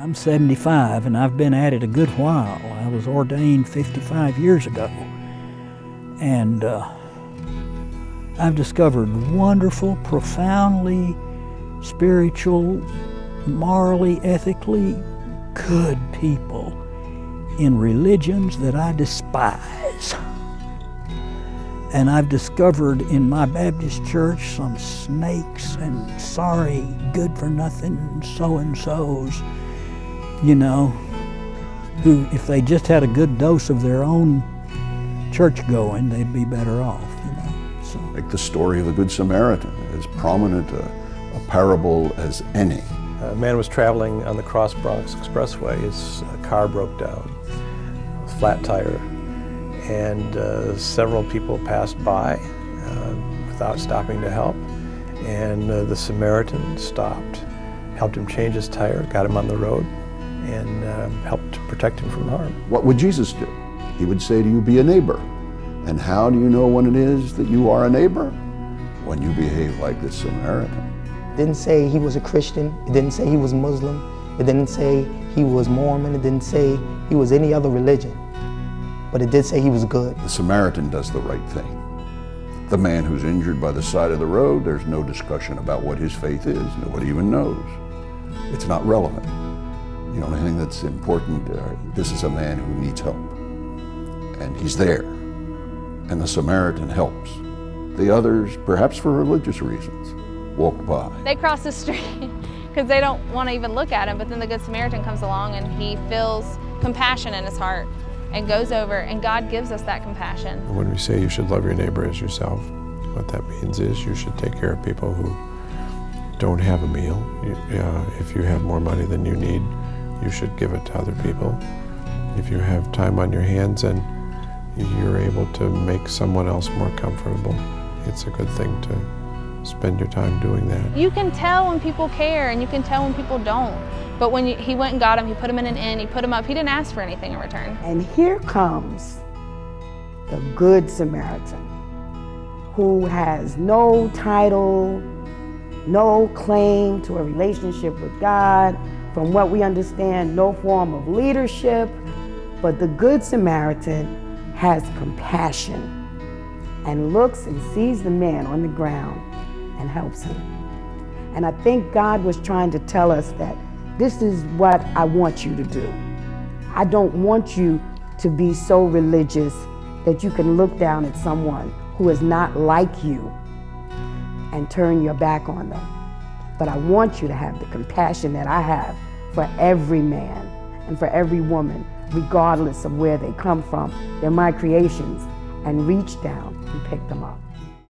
I'm 75 and I've been at it a good while. I was ordained 55 years ago. And I've discovered wonderful, profoundly spiritual, morally, ethically good people in religions that I despise. And I've discovered in my Baptist church some snakes and sorry, good-for-nothing so-and-sos, you know, who, if they just had a good dose of their own church going, they'd be better off, you know. So. Like the story of the Good Samaritan, as prominent a parable as any. A man was traveling on the Cross Bronx Expressway. His car broke down, flat tire, and several people passed by without stopping to help. And the Samaritan stopped, helped him change his tire, got him on the road, and helped to protect him from harm. What would Jesus do? He would say to you, be a neighbor. And how do you know when it is that you are a neighbor? When you behave like this Samaritan. It didn't say he was a Christian. It didn't say he was Muslim. It didn't say he was Mormon. It didn't say he was any other religion. But it did say he was good. The Samaritan does the right thing. The man who's injured by the side of the road, there's no discussion about what his faith is. Nobody even knows. It's not relevant. The only thing that's important, this is a man who needs help. And he's there. And the Samaritan helps. The others, perhaps for religious reasons, walk by. They cross the street because they don't want to even look at him, but then the Good Samaritan comes along and he feels compassion in his heart and goes over, and God gives us that compassion. When we say you should love your neighbor as yourself, what that means is you should take care of people who don't have a meal. If you have more money than you need, you should give it to other people. If you have time on your hands and you're able to make someone else more comfortable, it's a good thing to spend your time doing that. You can tell when people care and you can tell when people don't. But when he went and got him, he put him in an inn, he put him up, he didn't ask for anything in return. And here comes the Good Samaritan, who has no title, no claim to a relationship with God, from what we understand, no form of leadership, but the Good Samaritan has compassion and looks and sees the man on the ground and helps him. And I think God was trying to tell us that this is what I want you to do. I don't want you to be so religious that you can look down at someone who is not like you and turn your back on them. But I want you to have the compassion that I have for every man and for every woman, regardless of where they come from. They're my creations, and reach down and pick them up.